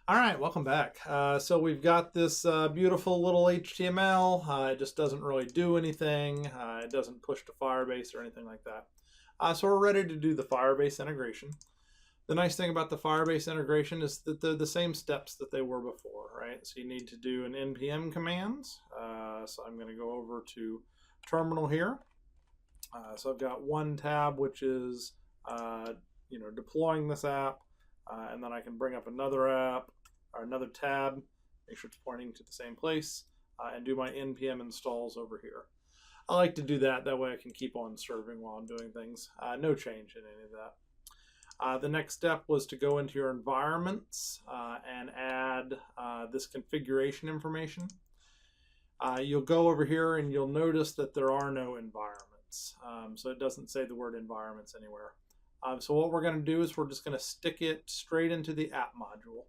All right, welcome back. So we've got this beautiful little HTML. It just doesn't really do anything. It doesn't push to Firebase or anything like that. So we're ready to do the Firebase integration. The nice thing about the Firebase integration is that they're the same steps that they were before, right? So you need to do an npm command. So I'm going to go over to terminal here. So I've got one tab, which is deploying this app. And then I can bring up another app or another tab, make sure it's pointing to the same place, and do my npm installs over here. I like to do that. That way I can keep on serving while I'm doing things. No change in any of that. The next step was to go into your environments and add this configuration information. You'll go over here and you'll notice that there are no environments. So it doesn't say the word environments anywhere. So what we're going to do is we're just going to stick it straight into the app module.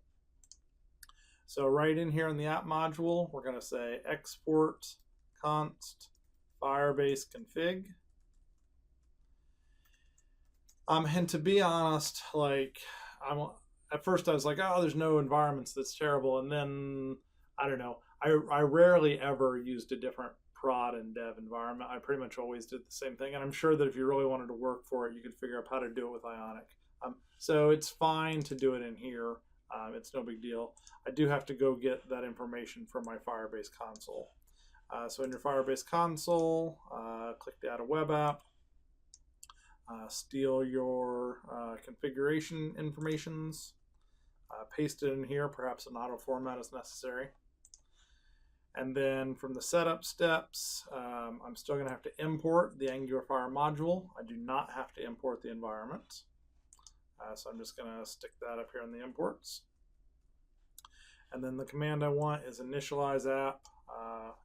So right in here in the app module, we're going to say export const firebase config. And to be honest, at first I was like, oh, there's no environments, that's terrible. And then, I don't know, I rarely ever used a different prod and dev environment. I pretty much always did the same thing, and I'm sure that if you really wanted to work for it, you could figure out how to do it with Ionic. So it's fine to do it in here. It's no big deal. I do have to go get that information from my Firebase console. So in your Firebase console, click the Add a Web App, steal your configuration informations, paste it in here. Perhaps an auto format is necessary. And then from the setup steps, I'm still going to have to import the Angular Fire module. I do not have to import the environment. So I'm just going to stick that up here in the imports. And then the command I want is initialize app.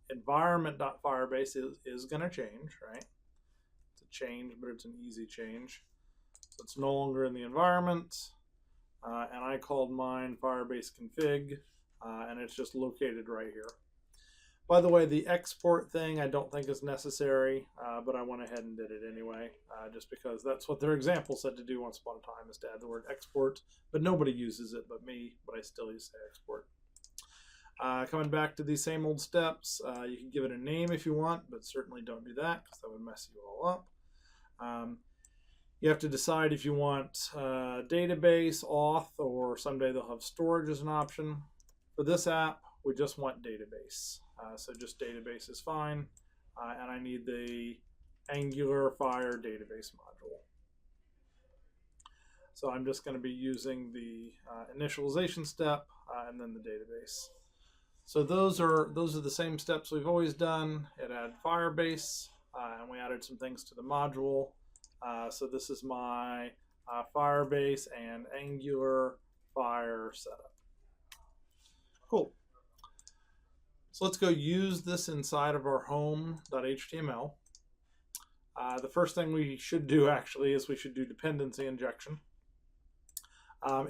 Environment.firebase is going to change, right? It's a change, but it's an easy change. So it's no longer in the environment. And I called mine Firebase config, and it's just located right here. By the way, the export thing I don't think is necessary, but I went ahead and did it anyway, just because that's what their example said to do once upon a time, is to add the word export, but nobody uses it but me, but I still use the export. Coming back to these same old steps, you can give it a name if you want, but certainly don't do that because that would mess you all up. You have to decide if you want database, auth, or someday they'll have storage as an option. For this app, we just want database. So just database is fine. And I need the Angular Fire database module. So I'm just going to be using the initialization step and then the database. So those are the same steps we've always done. It added Firebase, and we added some things to the module. So this is my Firebase and Angular Fire setup. Cool. So let's go use this inside of our home.html. The first thing we should do actually is we should do dependency injection.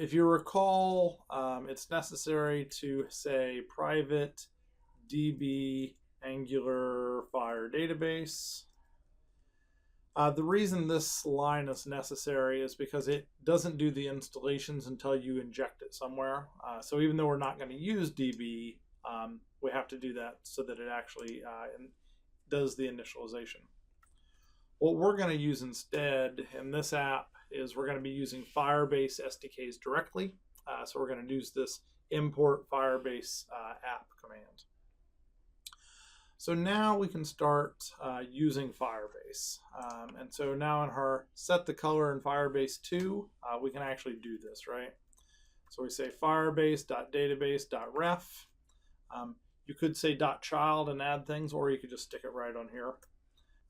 If you recall, it's necessary to say private db Angular Fire database. The reason this line is necessary is because it doesn't do the installations until you inject it somewhere. So even though we're not going to use db, we have to do that so that it actually does the initialization. What we're going to use instead in this app is we're going to be using Firebase SDKs directly. So we're going to use this import Firebase app command. So now we can start using Firebase. And so now in our set the color in Firebase 2, we can actually do this, right? So we say firebase.database.ref. You could say .child and add things, or you could just stick it right on here.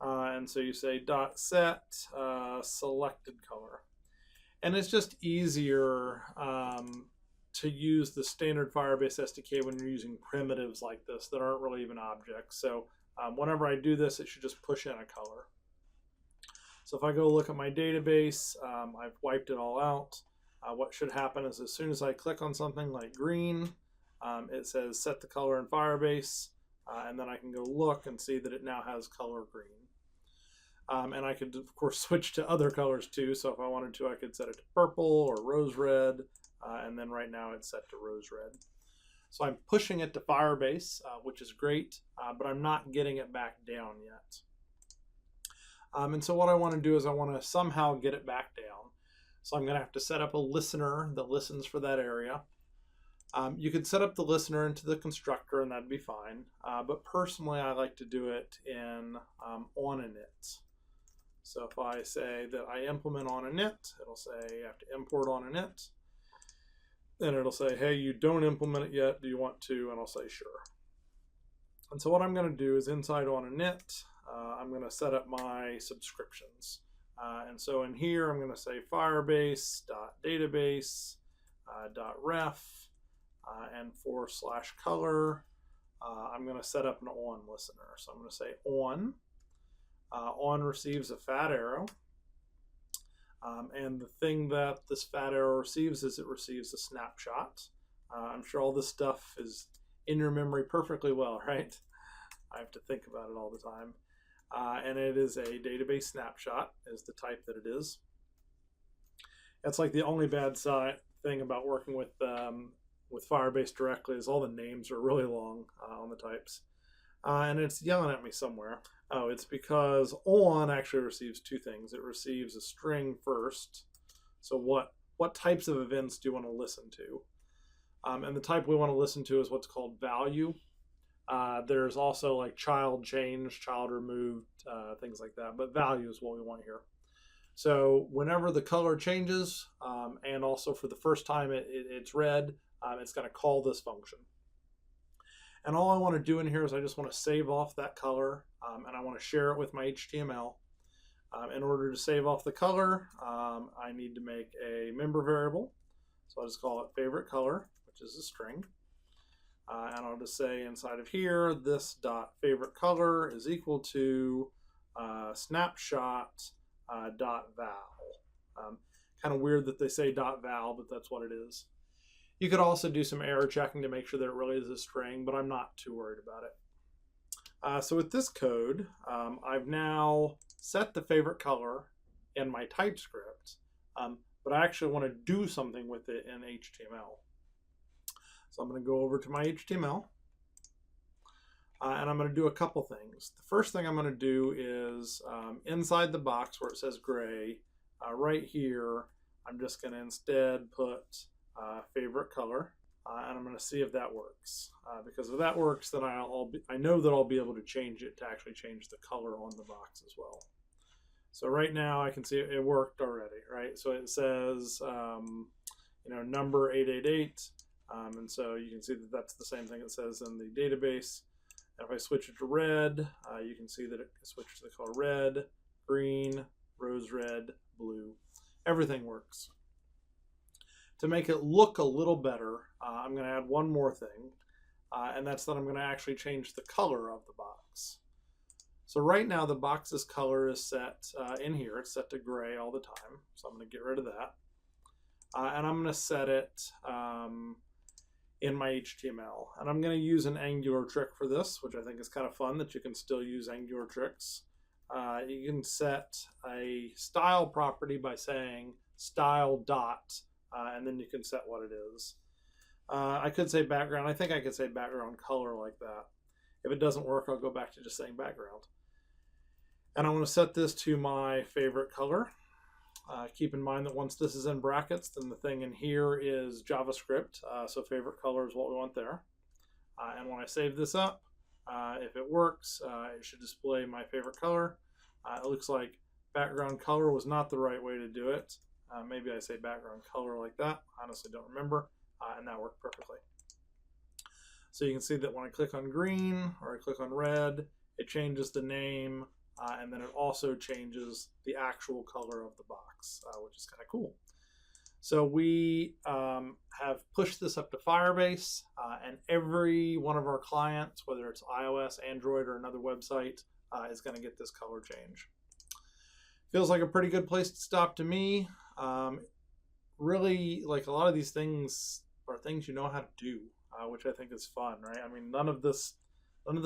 And so you say .set selected color. And it's just easier to use the standard Firebase SDK when you're using primitives like this that aren't really even objects. So whenever I do this, it should just push in a color. So if I go look at my database, I've wiped it all out. What should happen is as soon as I click on something like green, it says set the color in Firebase, and then I can go look and see that it now has color green. And I could, of course, switch to other colors too. So if I wanted to, I could set it to purple or rose red. and then right now it's set to rose red. So I'm pushing it to Firebase, which is great, but I'm not getting it back down yet. And so what I want to do is I want to somehow get it back down. So I'm going to have to set up a listener that listens for that area. You could set up the listener into the constructor and that'd be fine. But personally, I like to do it in OnInit. So if I say that I implement OnInit, it'll say you have to import OnInit. Then it'll say, hey, you don't implement it yet. Do you want to? And I'll say, sure. And so what I'm going to do is inside OnInit, I'm going to set up my subscriptions. And so in here, I'm going to say firebase.database.ref and /color. I'm going to set up an on listener. So I'm going to say on. On receives a fat arrow. And the thing that this fat arrow receives is it receives a snapshot. I'm sure all this stuff is in your memory perfectly well, right? I have to think about it all the time. And it is a database snapshot is the type that it is. That's like the only bad thing about working with Firebase directly is all the names are really long on the types. And it's yelling at me somewhere. Oh, it's because on actually receives two things. It receives a string first. So what types of events do you want to listen to? And the type we want to listen to is what's called value. There's also like child changed, child removed, things like that. But value is what we want here. So whenever the color changes, and also for the first time it's red, it's going to call this function. And all I want to do in here is I just want to save off that color, and I want to share it with my HTML. In order to save off the color, I need to make a member variable. So I'll just call it favorite color, which is a string. And I'll just say inside of here, this dot favorite color is equal to snapshot dot val. Kind of weird that they say dot val, but that's what it is. You could also do some error checking to make sure that it really is a string, but I'm not too worried about it. So with this code, I've now set the favorite color in my TypeScript, but I actually want to do something with it in HTML. So I'm going to go over to my HTML, and I'm going to do a couple things. The first thing I'm going to do is inside the box where it says gray, right here, I'm just going to instead put favorite color, and I'm going to see if that works. Because if that works, then I know that I'll be able to change it to actually change the color on the box as well. So right now I can see it worked already, right? So it says, number 888, and so you can see that that's the same thing it says in the database. And if I switch it to red, you can see that it switches to the color red, green, rose red, blue. Everything works. To make it look a little better, I'm going to add one more thing, and that's that I'm going to actually change the color of the box. So right now the box's color is set in here. It's set to gray all the time, so I'm going to get rid of that. And I'm going to set it in my HTML. And I'm going to use an Angular trick for this, which I think is kind of fun that you can still use Angular tricks. You can set a style property by saying style dot, and then you can set what it is. I could say background. I think I could say background color like that. If it doesn't work, I'll go back to just saying background. And I want to set this to my favorite color. Keep in mind that once this is in brackets, then the thing in here is JavaScript. So favorite color is what we want there. And when I save this up, if it works, it should display my favorite color. It looks like background color was not the right way to do it. Maybe I say background color like that. Honestly, don't remember. And that worked perfectly. So you can see that when I click on green or I click on red, it changes the name, and then it also changes the actual color of the box, which is kind of cool. So we have pushed this up to Firebase, and every one of our clients, whether it's iOS, Android, or another website, is going to get this color change. Feels like a pretty good place to stop to me. Really, like a lot of these things are things you know how to do, which I think is fun, right? I mean, none of the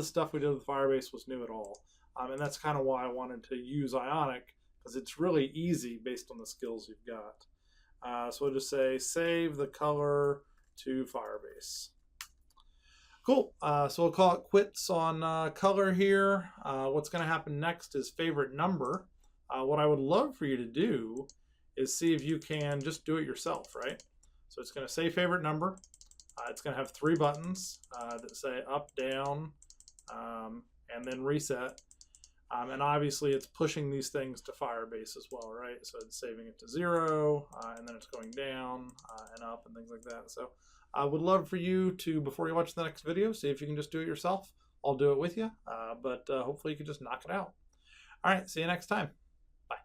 stuff we did with Firebase was new at all. And that's kind of why I wanted to use Ionic, because it's really easy based on the skills you've got. So we'll just say save the color to Firebase. Cool. So we'll call it quits on color here. What's going to happen next is favorite number. What I would love for you to do is see if you can just do it yourself, right? So it's going to say favorite number. It's going to have 3 buttons that say up, down, and then reset. And obviously it's pushing these things to Firebase as well, right? So it's saving it to 0, and then it's going down and up and things like that. So I would love for you to, before you watch the next video, see if you can just do it yourself. I'll do it with you, but hopefully you can just knock it out. All right, see you next time. Bye.